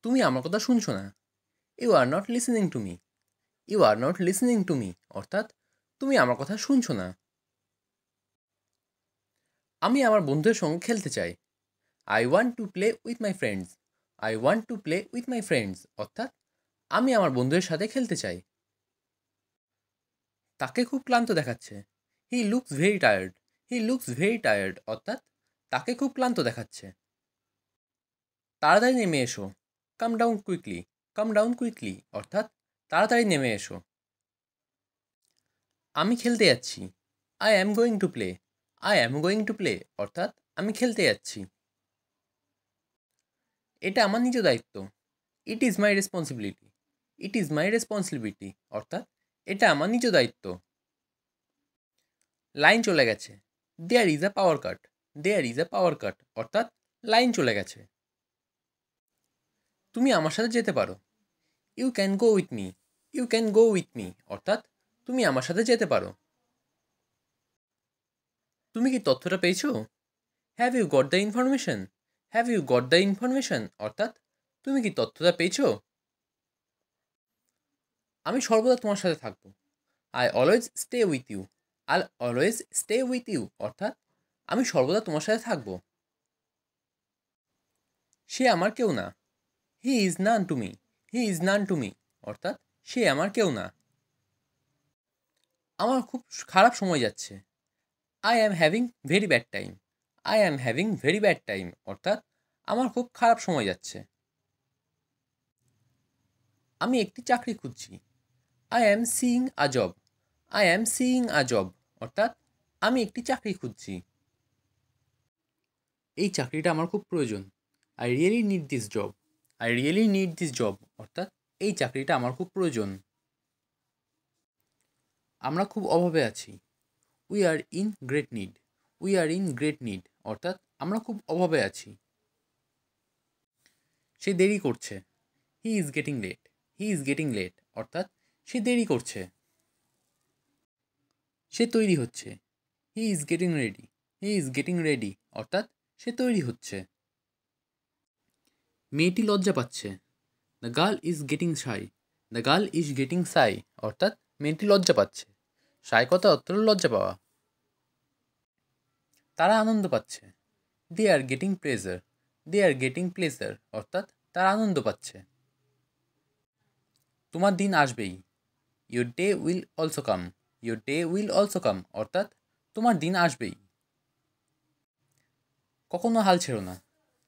তুমি আমার কথা শুনছো না। You are not listening to me. You are not listening to me অর্থাৎ তুমি আমার কথা শুনছো না। আমি আমার বন্ধুদের সঙ্গে খেলতে চাই। I want to play with my friends. I want to play with my friends অর্থাৎ আমি আমার বন্ধুদের সাথে খেলতে চাই। তাকে খুব ক্লান্ত দেখাচ্ছে। He looks very tired. He looks very tired অর্থাৎ তাকে খুব ক্লান্ত দেখাচ্ছে। তাড়াতাড়ি নেমে এসো। কাম ডাউন কুইকলি। কাম ডাউন কুইকলি অর্থাৎ তাড়াতাড়ি নেমে এসো। আমি খেলতে যাচ্ছি। I am going to play. I am going to play অর্থাৎ আমি খেলতে যাচ্ছি। এটা আমার নিজ দায়িত্ব। It is my responsibility. It is my responsibility অর্থাৎ এটা আমার নিজ দায়িত্ব। লাইন চলে গেছে। There is a power cut. There is a পাওয়ার কাট অর্থাৎ লাইন চলে গেছে। তুমি আমার সাথে যেতে পারো। You can go with me. You can go with me অর্থাৎ তুমি আমার সাথে যেতে পারো। তুমি কি তথ্যটা পেয়েছো? Have you got the information? Have you got the information অর্থাৎ তুমি কি তথ্যটা পেয়েছো? আমি সর্বদা তোমার সাথে থাকবো। I always stay with you. I always stay with you অর্থাৎ আমি সর্বদা তোমার সাথে থাকবো। সে আমার কেউ না। He is none to me. He is none two me অর্থাৎ সে আমার কেউ না। আমার খুব খারাপ সময় যাচ্ছে। I am having very bad time. I am having very bad time অর্থাৎ আমার খুব খারাপ সময় যাচ্ছে। আমি একটি চাকরি খুঁজছি। I am seeing a job. I am seeing a job অর্থাৎ আমি একটি চাকরি খুঁজছি। এই চাকরিটা আমার খুব প্রয়োজন। I really need this job. I really need this job অর্থাৎ এই চাকরিটা আমার খুব প্রয়োজন। আমরা খুব অভাবে আছি। We are in great need. We are in great need অর্থাৎ আমরা খুব অভাবে আছি। সে দেরি করছে। He is getting late. He is getting late অর্থাৎ সে দেরি করছে। সে তৈরি হচ্ছে। He is getting ready. He is getting ready অর্থাৎ সে তৈরি হচ্ছে। মেয়েটি লজ্জা পাচ্ছে। The girl is getting shy. The girl is getting shy অর্থাৎ মেয়েটি লজ্জা পাচ্ছে। শাই কথা অর্থ হলো লজ্জা পাওয়া। তারা আনন্দ পাচ্ছে। They are getting pleasure. They are getting pleasure অর্থাৎ তারা আনন্দ পাচ্ছে। তোমার দিন আসবেই। Your day will also come. Your day will also come অর্থাৎ তোমার দিন আসবেই। কখনো হাল ছেড়ো না।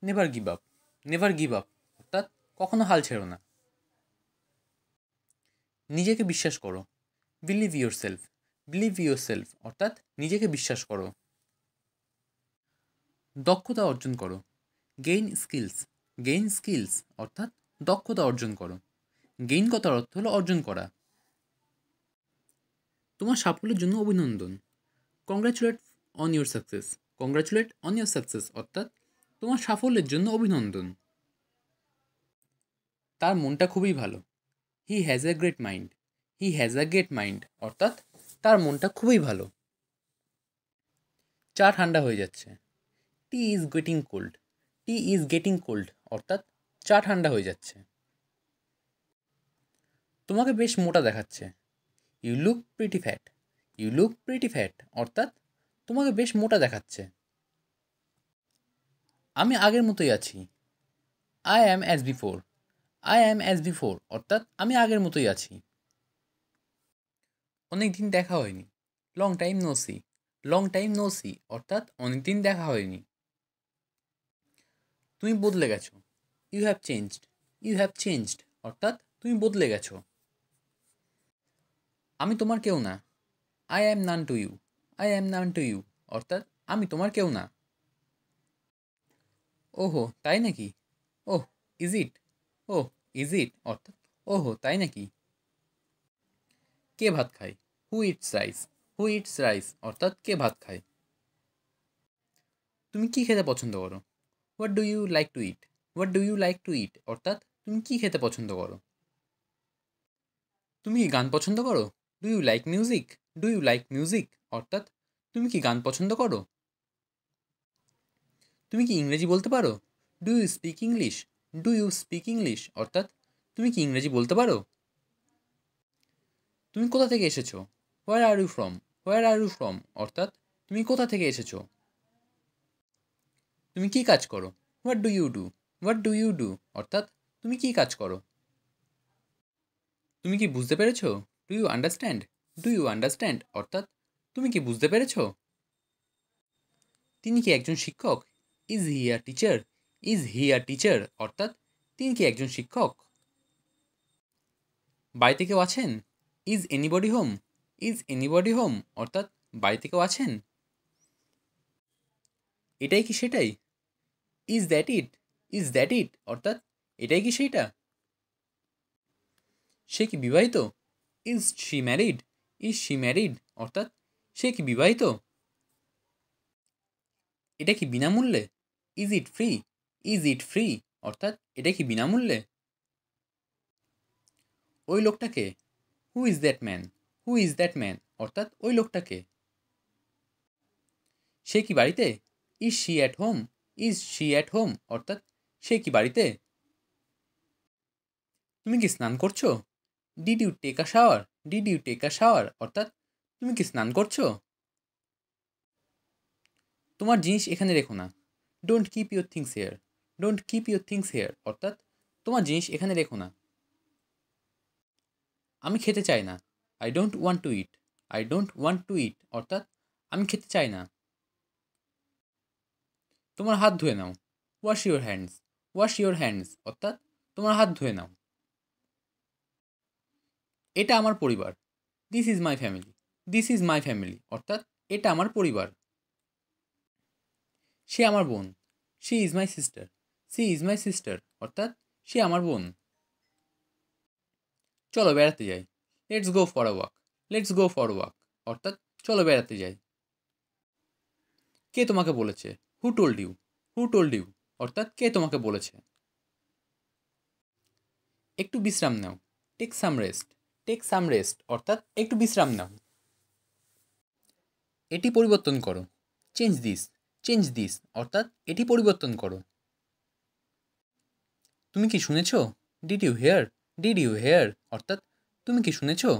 Never give up. Never give up অর্থাৎ কখনো হাল ছেড়ো না। নিজেকে বিশ্বাস করো। Believe yourself. Believe yourself অর্থাৎ নিজেকে বিশ্বাস করো। দক্ষতা অর্জন করো। Gain skills. গেইন স্কিলস অর্থাৎ দক্ষতা অর্জন করো। গেইন কথার অর্থ হলো অর্জন করা। তোমার সাফল্যের জন্য অভিনন্দন। Congratulate on your success. Congratulate on your success অর্থাৎ তোমার সাফল্যের জন্য অভিনন্দন। তার মনটা খুবই ভালো। He has a great mind. He has a great mind অর্থাৎ তার মনটা খুবই ভালো। চা ঠান্ডা হয়ে যাচ্ছে। Tea is getting cold. Tea is getting cold অর্থাৎ চা ঠান্ডা হয়ে যাচ্ছে। তোমাকে বেশ মোটা দেখাচ্ছে। You look pretty fat. You look pretty fat অর্থাৎ তোমাকে বেশ মোটা দেখাচ্ছে। আমি আগের মতোই আছি। I am as before. I am as before অর্থাৎ আমি আগের মতোই আছি। অনেক দিন দেখা হয়নি। Long time no see. Long time no see অর্থাৎ অনেক দিন দেখা হয়নি। তুমি বদলে গেছো। You have changed. You have changed অর্থাৎ তুমি বদলে গেছো। আমি তোমার কেউ না। I am none to you. I am none to you অর্থাৎ আমি তোমার কেউ না। ওহো তাই নাকি? ওহ is it? Oh is it অর্থাৎ ওহো তাই নাকি? কে ভাত খায়? Who eats rice. Who eats rice অর্থাৎ কে ভাত খায়। তুমি কি খেতে পছন্দ করো? What do you like to eat? What do you like to eat অর্থাৎ তুমি কি খেতে পছন্দ করো। তুমি কি গান পছন্দ করো? Do you like music? Do you like music অর্থাৎ তুমি কি গান পছন্দ করো। তুমি কি ইংরেজি বলতে পারো? Do you speak English? Do you speak English অর্থাৎ তুমি কি ইংরেজি বলতে পারো? তুমি কোথা থেকে এসেছো? Where are you from? Where are you from অর্থাৎ তুমি কোথা থেকে এসেছো? তুমি কি কাজ করো? What do you do? What do you do অর্থাৎ তুমি কি কাজ করো? তুমি কি বুঝতে পেরেছো? Do you understand? Do you understand অর্থাৎ তুমি কি বুঝতে পেরেছো? তিনি কি একজন শিক্ষক? Is he a teacher? Is he a teacher অর্থাৎ তিনি কি একজন শিক্ষক? বাড়িতে কেউ আছেন? Is anybody home? Is anybody home অর্থাৎ বাড়িতে কেউ আছেন? এটাই কি সেটাই? Is that it? Is that it অর্থাৎ এটাই কি সেইটা? সে কি বিবাহিত? Is she married? Is she married অর্থাৎ সে কি বিবাহিত? এটা কি বিনামূল্যে? Is it free? Is it free অর্থাৎ এটা কি বিনামূল্যে? ওই লোকটাকে? Who is that man? Who is that man অর্থাৎ ওই লোকটাকে? সে কি বাড়িতে? Is she at home? Is she at home অর্থাৎ সে কি বাড়িতে? তুমি কি স্নান করছো? Did you take a shower? Did you take a shower অর্থাৎ তুমি কি স্নান করছো? তোমার জিনিস এখানে রেখো না। Don't keep your things here. Don't keep your things here অর্থাৎ তোমার জিনিস এখানে রেখো না। আমি খেতে চাই না। I don't want to eat. I don't want to eat অর্থাৎ আমি খেতে চাই না। তোমার হাত ধুয়ে নাও। Wash your hands. Wash your hands অর্থাৎ তোমার হাত ধুয়ে নাও। এটা আমার পরিবার। This is my family. This is my family অর্থাৎ এটা আমার পরিবার। সে আমার বোন। She is my sister. She is my sister অর্থাৎ সে আমার বোন। চলো বেড়াতে যাই। Let's go for a walk. Let's go for walk অর্থাৎ চলো বেড়াতে যাই। কে তোমাকে বলেছে? Who told you? Who told you অর্থাৎ কে তোমাকে বলেছে? একটু বিশ্রাম নাও। Take some rest. Take some rest অর্থাৎ একটু বিশ্রাম নাও। এটি পরিবর্তন করো। Change this. চেঞ্জ দিস অর্থাৎ এটি পরিবর্তন করো। তুমি কি শুনেছো? Did you hear? Did you hear অর্থাৎ তুমি কি শুনেছো?